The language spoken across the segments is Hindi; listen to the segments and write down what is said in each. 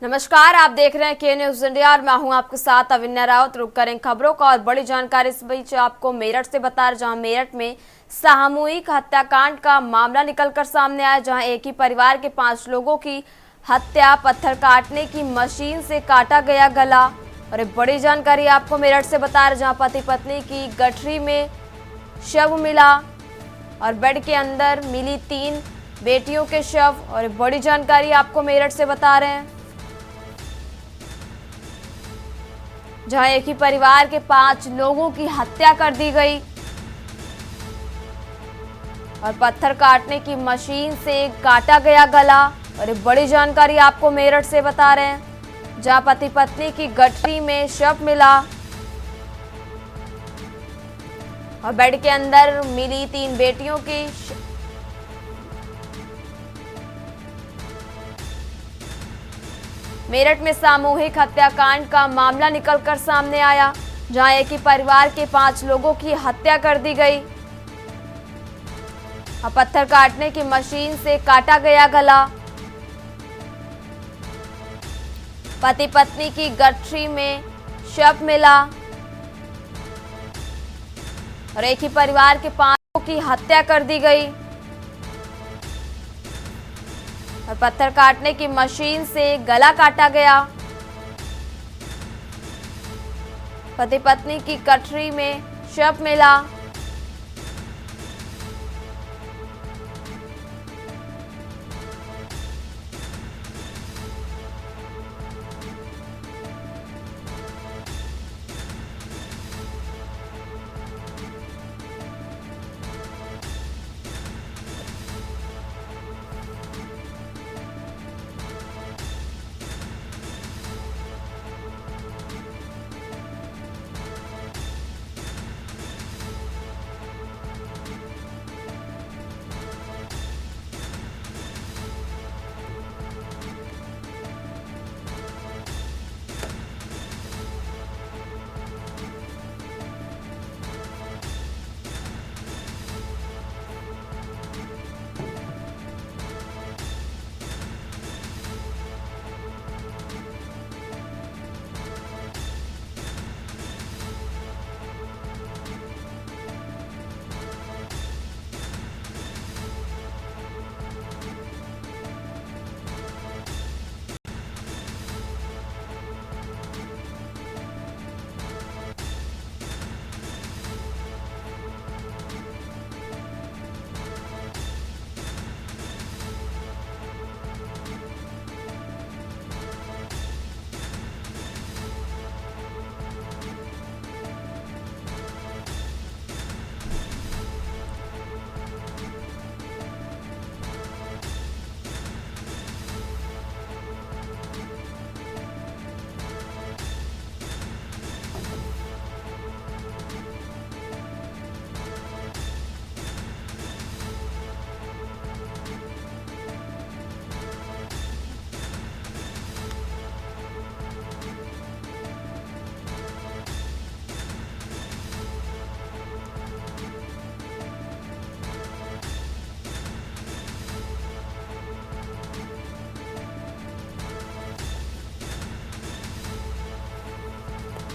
नमस्कार, आप देख रहे हैं के न्यूज इंडिया और मैं हूं आपके साथ अविन्या रावत। रुक करें खबरों का और बड़ी जानकारी इस बीच आपको मेरठ से बता रहे, जहां मेरठ में सामूहिक हत्याकांड का मामला निकलकर सामने आया, जहां एक ही परिवार के 5 लोगों की हत्या पत्थर काटने की मशीन से काटा गया गला। और एक बड़ी जानकारी आपको मेरठ से बता रहे, जहाँ पति पत्नी की गठरी में शव मिला और बेड के अंदर मिली 3 बेटियों के शव। और एक बड़ी जानकारी आपको मेरठ से बता रहे हैं, जहां एक ही परिवार के 5 लोगों की हत्या कर दी गई और पत्थर काटने की मशीन से काटा गया गला। और एक बड़ी जानकारी आपको मेरठ से बता रहे हैं, जहां पति पत्नी की गठरी में शव मिला और बेड के अंदर मिली 3 बेटियों की मेरठ में सामूहिक हत्याकांड का मामला निकलकर सामने आया, जहां एक ही परिवार के 5 लोगों की हत्या कर दी गई और पत्थर काटने की मशीन से काटा गया गला। पति पत्नी की गठरी में शव मिला और एक ही परिवार के 5 लोगों की हत्या कर दी गई और पत्थर काटने की मशीन से गला काटा गया। पति पत्नी की गठरी में शव मिला।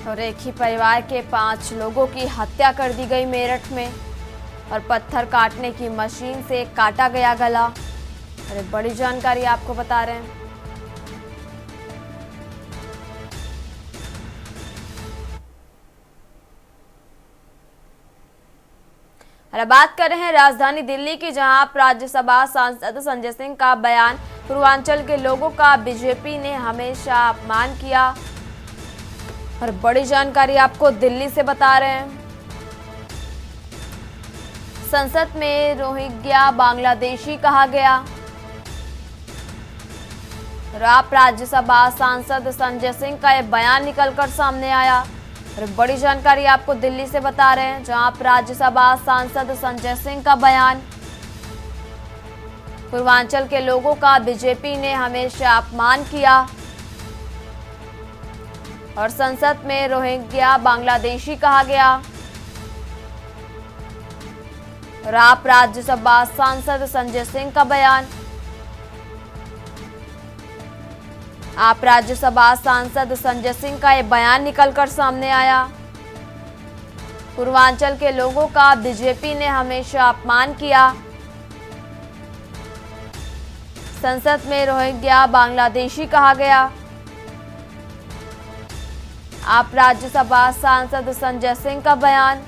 और एक ही परिवार के 5 लोगों की हत्या कर दी गई मेरठ में और पत्थर काटने की मशीन से काटा गया गला। और एक बड़ी जानकारी आपको बता रहे हैं, और अब बात कर रहे हैं राजधानी दिल्ली की, जहां राज्यसभा सांसद संजय सिंह का बयान, पूर्वांचल के लोगों का बीजेपी ने हमेशा अपमान किया। और बड़ी जानकारी आपको दिल्ली से बता रहे हैं, संसद में रोहिंग्या बांग्लादेशी कहा गया। और आप राज्यसभा सांसद संजय सिंह का यह बयान निकलकर सामने आया। और बड़ी जानकारी आपको दिल्ली से बता रहे हैं, जहां आप राज्यसभा सांसद संजय सिंह का बयान, पूर्वांचल के लोगों का बीजेपी ने हमेशा अपमान किया और संसद में रोहिंग्या बांग्लादेशी कहा गया। और आप राज्यसभा सांसद संजय सिंह का बयान, आप राज्यसभा सांसद संजय सिंह का ये बयान निकलकर सामने आया। पूर्वांचल के लोगों का बीजेपी ने हमेशा अपमान किया। संसद में रोहिंग्या बांग्लादेशी कहा गया। आप राज्यसभा सांसद संजय सिंह का बयान।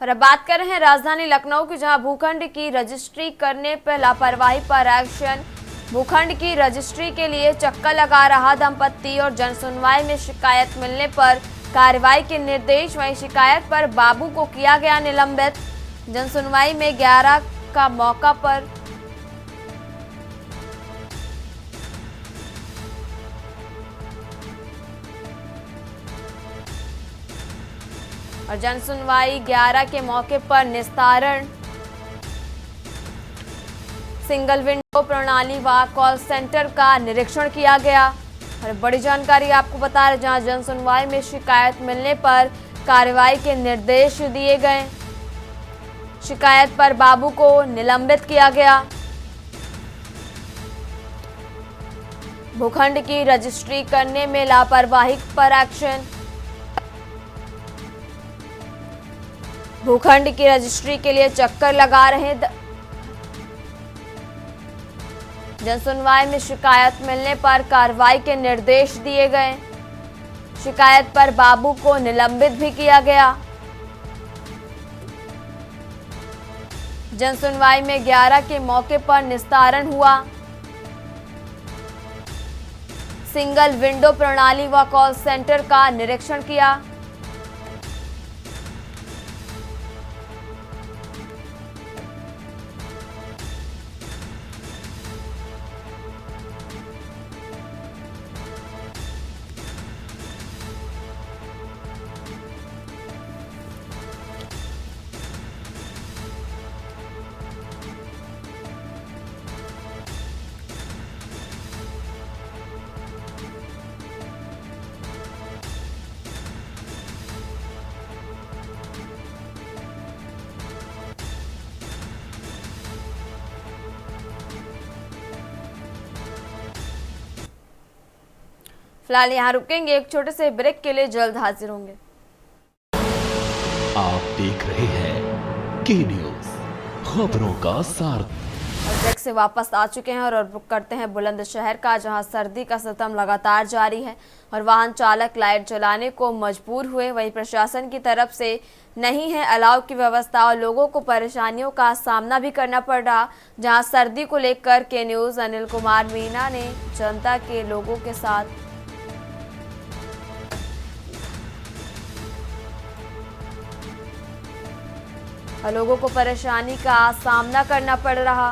और अब बात कर रहे हैं राजधानी लखनऊ की, जहां भूखंड की रजिस्ट्री करने पर लापरवाही पर एक्शन। भूखंड की रजिस्ट्री के लिए चक्कर लगा रहा दंपत्ति और जनसुनवाई में शिकायत मिलने पर कार्रवाई के निर्देश। वहीं शिकायत पर बाबू को किया गया निलंबित। जनसुनवाई में 11 का मौका पर और जनसुनवाई 11 के मौके पर निस्तारण। सिंगल विंडो प्रणाली व कॉल सेंटर का निरीक्षण किया गया। और बड़ी जानकारी आपको बता रहे, जहां जनसुनवाई में शिकायत मिलने पर कार्रवाई के निर्देश दिए गए। शिकायत पर बाबू को निलंबित किया गया। भूखंड की रजिस्ट्री करने में लापरवाही पर एक्शन। भूखंड की रजिस्ट्री के लिए चक्कर लगा रहे जनसुनवाई में शिकायत मिलने पर कार्रवाई के निर्देश दिए गए। शिकायत पर बाबू को निलंबित भी किया गया। जनसुनवाई में 11 के मौके पर निस्तारण हुआ। सिंगल विंडो प्रणाली व कॉल सेंटर का निरीक्षण किया। फिलहाल यहाँ रुकेंगे, एक छोटे से ब्रेक के लिए जल्द हाजिर होंगे। आप देख रहे हैं के न्यूज, खबरों का सार। ब्रेक से वापस आ चुके हैं और रुक करते हैं बुलंदशहर का, जहां सर्दी का सितम लगातार जारी है और वाहन चालक लाइट जलाने को मजबूर हुए। वहीं प्रशासन की तरफ से नहीं है अलाव की व्यवस्था और लोगों को परेशानियों का सामना भी करना पड़ रहा। जहां सर्दी को लेकर के न्यूज़ अनिल कुमार मीना ने जनता के लोगों के साथ लोगों को परेशानी का सामना करना पड़ रहा।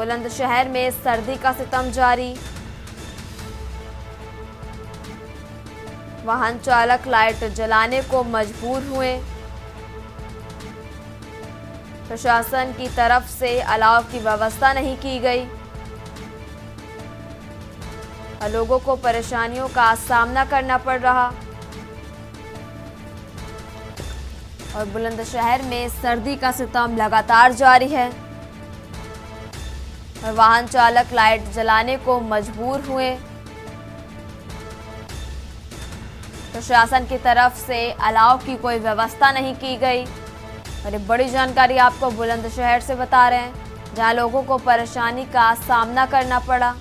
बुलंदशहर में सर्दी का सितम जारी। वाहन चालक लाइट जलाने को मजबूर हुए। प्रशासन की तरफ से अलाव की व्यवस्था नहीं की गई और लोगों को परेशानियों का सामना करना पड़ रहा। और बुलंदशहर में सर्दी का सितम लगातार जारी है और वाहन चालक लाइट जलाने को मजबूर हुए। प्रशासन की तरफ से अलाव की कोई व्यवस्था नहीं की गई। और एक बड़ी जानकारी आपको बुलंदशहर से बता रहे हैं, जहां लोगों को परेशानी का सामना करना पड़ा।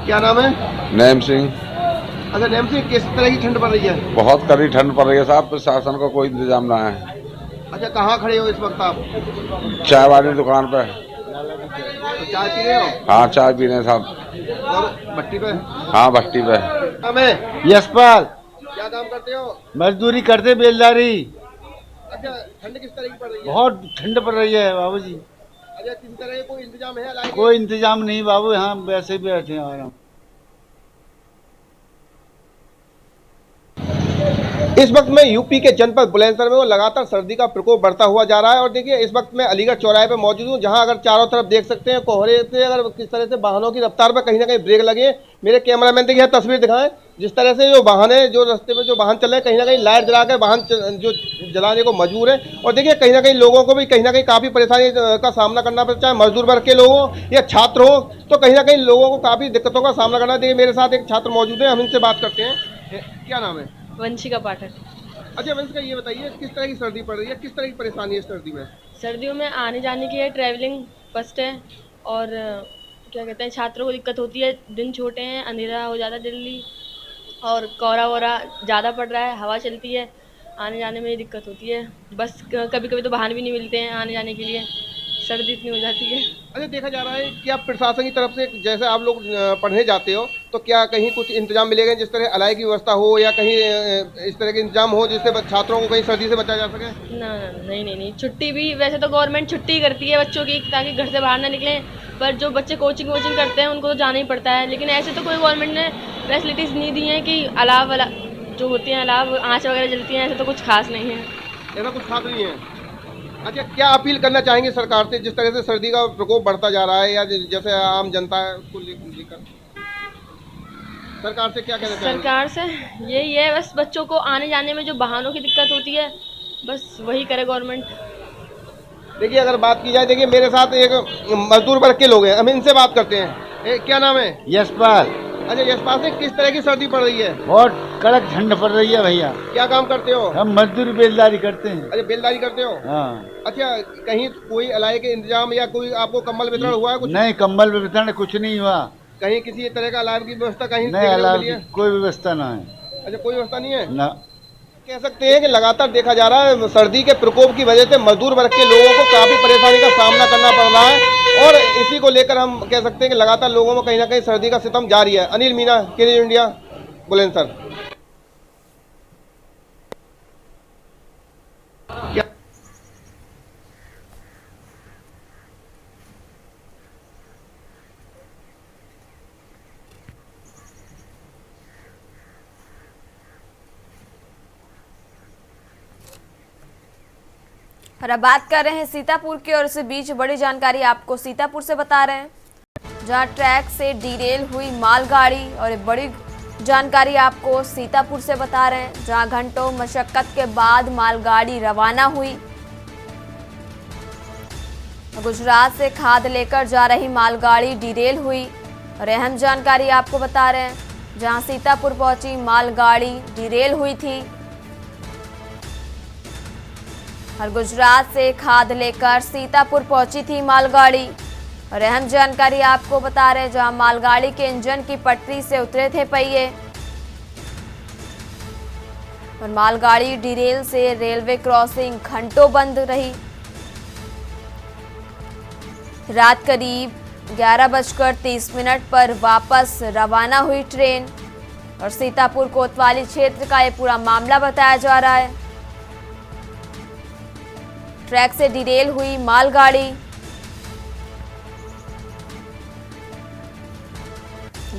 क्या नाम है? नैम सिंह। अच्छा नैम सिंह, किस तरह की ठंड पड़ रही है? बहुत कड़ी ठंड पड़ रही है साहब, प्रशासन का कोई इंतजाम ना है। अच्छा, कहाँ खड़े हो इस वक्त आप? चाय वाली दुकान पे। तो चाय पी रहे हो? हाँ, चाय पी रहे हैं साहब। और भट्टी पे? हाँ, भट्टी पे। हमें यशपाल, क्या काम करते हो? मजदूरी करते बेलदारी। अच्छा, ठंड किस तरह की पड़ रही है? बहुत ठंड पड़ रही है बाबूजी। अच्छा, किस तरह का कोई इंतजाम है अलाइ के? कोई इंतजाम नहीं बाबू, यहाँ वैसे ही बैठे हैं आराम। इस वक्त मैं यूपी के जनपद बुलंदशहर में लगातार सर्दी का प्रकोप बढ़ता हुआ जा रहा है। और देखिए, इस वक्त मैं अलीगढ़ चौराहे पे मौजूद हूँ, जहां अगर चारों तरफ देख सकते हैं कोहरे से अगर किस तरह से वाहनों की रफ्तार पर कहीं ना कहीं ब्रेक लगे। मेरे कैमरामैन देखिए तस्वीर दिखाएं, जिस तरह से जो वाहन है, जो रास्ते में जो वाहन चल रहे हैं, कहीं ना कहीं लाइट जला कर वाहन जो जलाने को मजबूर है। और देखिए, कहीं ना कहीं लोगों को भी कहीं ना कहीं काफ़ी परेशानी का सामना करना पड़ता है, मजदूर वर्ग के लोगों या छात्र हो, तो कहीं ना कहीं लोगों को काफ़ी दिक्कतों का सामना करना। देखिए, मेरे साथ एक छात्र मौजूद है, हम इनसे बात करते हैं। क्या नाम है? वंशिका पाठक। अच्छा वंशिका, ये बताइए किस तरह की सर्दी पड़ रही है, किस तरह की परेशानी है इस सर्दी में? सर्दियों में आने जाने की है, ट्रैवलिंग फर्स्ट है। और क्या कहते हैं, छात्रों को दिक्कत होती है, दिन छोटे हैं, अंधेरा हो जाता है जल्दी, और कोहरा वोरा ज़्यादा पड़ रहा है, हवा चलती है, आने जाने में दिक्कत होती है। बस कभी कभी तो वाहन भी नहीं मिलते हैं आने जाने के लिए, सर्दी इतनी हो जाती है। अच्छा, देखा जा रहा है कि आप प्रशासन की तरफ से जैसे आप लोग पढ़ने जाते हो, तो क्या कहीं कुछ इंतजाम मिलेगा, जिस तरह अलाइ की व्यवस्था हो या कहीं इस तरह के इंतजाम हो जिससे छात्रों को कहीं सर्दी से बचाया जा सके? ना नहीं, छुट्टी भी वैसे तो गवर्नमेंट छुट्टी करती है बच्चों की, ताकि घर से बाहर ना निकलें, पर जो बच्चे कोचिंग वोचिंग करते हैं उनको तो जाना ही पड़ता है। लेकिन ऐसे तो कोई गवर्नमेंट ने फैसिलिटीज़ नहीं दी हैं कि अलाव जो होती हैं, अलाव आँच वगैरह जलती हैं, ऐसे तो कुछ खास नहीं है। ऐसा कुछ खास नहीं है। अच्छा, क्या अपील करना चाहेंगे सरकार से, जिस तरह से सर्दी का प्रकोप बढ़ता जा रहा है, या जैसे आम जनता है उसको लेकर सरकार से क्या कहना चाहेंगे? सरकार से यही है, बस बच्चों को आने जाने में जो वाहनों की दिक्कत होती है, बस वही करे गवर्नमेंट। देखिए, अगर बात की जाए, देखिए मेरे साथ एक मजदूर वर्ग के लोग हैं, हम इनसे बात करते हैं। क्या नाम है? यशपाल। अच्छा यशपाल सिंह, किस तरह की सर्दी पड़ रही है? बहुत कड़क ठंड पड़ रही है भैया। क्या काम करते हो? हम मजदूरी बेलदारी करते हैं। अच्छा बेलदारी करते हो? हाँ। अच्छा, कहीं कोई अलाय के इंतजाम या कोई आपको कंबल वितरण हुआ है कुछ? नहीं, कंबल वितरण कुछ नहीं हुआ। कहीं किसी तरह का अलाव की व्यवस्था कहीं नहीं, देखने को अलाव मिली की है? कोई व्यवस्था ना है। अच्छा कोई व्यवस्था नहीं है? ना। कह सकते हैं कि लगातार देखा जा रहा है सर्दी के प्रकोप की वजह से मजदूर वर्ग के लोगों को काफी परेशानी का सामना करना पड़ रहा है और इसी को लेकर हम कह सकते हैं कि लगातार लोगों में कहीं ना कहीं सर्दी का सितम जारी है। अनिल मीना, के न्यूज़ इंडिया, बुलंदशहर। और अब बात कर रहे हैं सीतापुर की और इसी बीच बड़ी जानकारी आपको सीतापुर से बता रहे हैं, जहां ट्रैक से डिरेल हुई मालगाड़ी। और एक बड़ी जानकारी आपको सीतापुर से बता रहे हैं, जहां घंटों मशक्कत के बाद मालगाड़ी रवाना हुई। गुजरात से खाद लेकर जा रही मालगाड़ी डिरेल हुई। और अहम जानकारी आपको बता रहे हैं, जहां सीतापुर पहुंची मालगाड़ी डिरेल हुई थी और गुजरात से खाद लेकर सीतापुर पहुंची थी मालगाड़ी। और अहम जानकारी आपको बता रहे हैं, जहां मालगाड़ी के इंजन की पटरी से उतरे थे पहिए और मालगाड़ी डिरेल से रेलवे क्रॉसिंग घंटों बंद रही। रात करीब 11:30 पर वापस रवाना हुई ट्रेन। और सीतापुर कोतवाली क्षेत्र का ये पूरा मामला बताया जा रहा है। ट्रैक से डिरेल हुई मालगाड़ी,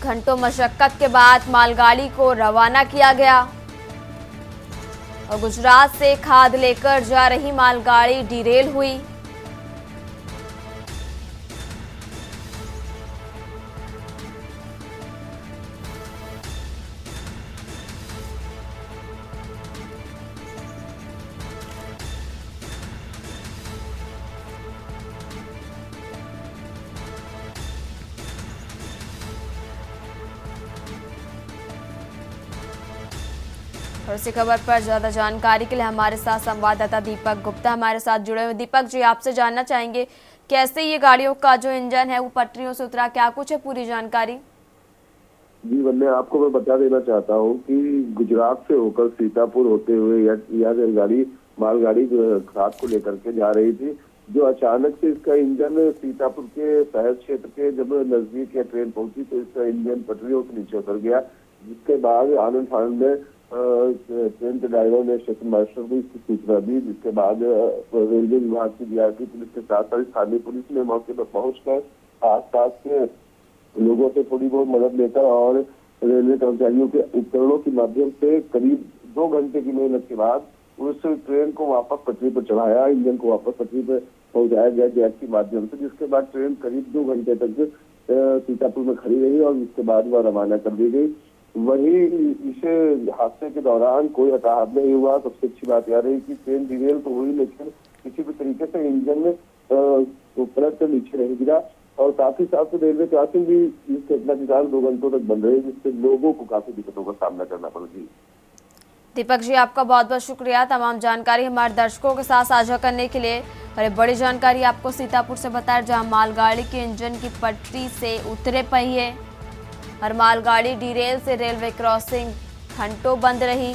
घंटों मशक्कत के बाद मालगाड़ी को रवाना किया गया और गुजरात से खाद लेकर जा रही मालगाड़ी डिरेल हुई। और इसी खबर पर ज्यादा जानकारी के लिए हमारे साथ संवाददाता दीपक गुप्ता हमारे साथ जुड़े हुए। दीपक जी, आपसे जानना चाहेंगे कैसे ये गाड़ियों का जो इंजन है वो पटरियों से उतरा, क्या कुछ है पूरी जानकारी? जी वन्य, आपको मैं बता देना चाहता हूँ कि गुजरात से होकर सीतापुर होते हुए यह रेलगाड़ी मालगाड़ी जो खाद को लेकर के जा रही थी, जो अचानक से इसका इंजन सीतापुर के शहर क्षेत्र के जब नजदीक या ट्रेन पहुंची तो इसका इंजन पटरियों से नीचे उतर गया, जिसके बाद आनंद फानंद में ट्रेन के ड्राइवर ने स्टेशन मास्टर को इसकी सूचना दी, जिसके बाद रेलवे विभाग की डीआरपी पुलिस के साथ साथ स्थानीय पुलिस ने मौके पर पहुंचकर आसपास के लोगों से थोड़ी बहुत मदद लेकर और रेलवे कर्मचारियों के उपकरणों के माध्यम से करीब 2 घंटे की मेहनत के बाद उस ट्रेन को वापस पटरी पर चढ़ाया, इंजन को वापस पटरी पर पहुंचाया गया जैक के माध्यम से, जिसके बाद ट्रेन करीब 2 घंटे तक सीतापुर में खड़ी रही और उसके बाद वह रवाना कर दी गई। वही इस हादसे के दौरान कोई हताहत नहीं हुआ। सबसे अच्छी बात यह रही कि ट्रेन डिरेल तो हुई लेकिन किसी भी तरीके से इंजन में पलट कर नीचे नहीं गिरा और काफी साथ रेलवे क्रॉसिंग भी इस घटना के कारण 2 घंटों तक बंद रही, जिससे लोगों को काफी दिक्कतों का सामना करना पड़ा। जी दीपक जी, आपका बहुत बहुत शुक्रिया तमाम जानकारी हमारे दर्शकों के साथ साझा करने के लिए। और बड़ी जानकारी आपको सीतापुर से बताया, जहां मालगाड़ी के इंजन की पटरी से उतरे पहिए और मालगाड़ी डिरेल से रेलवे क्रॉसिंग घंटों बंद रही।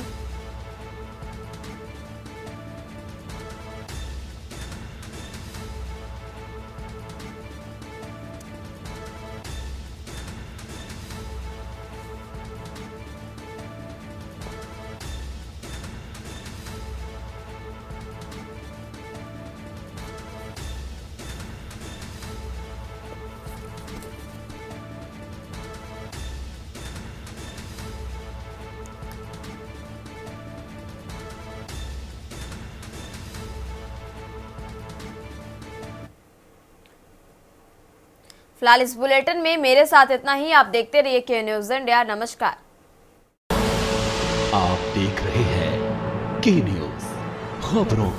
फिलहाल इस बुलेटिन में मेरे साथ इतना ही। आप देखते रहिए के न्यूज़ इंडिया। नमस्कार। आप देख रहे हैं के न्यूज़ खबरों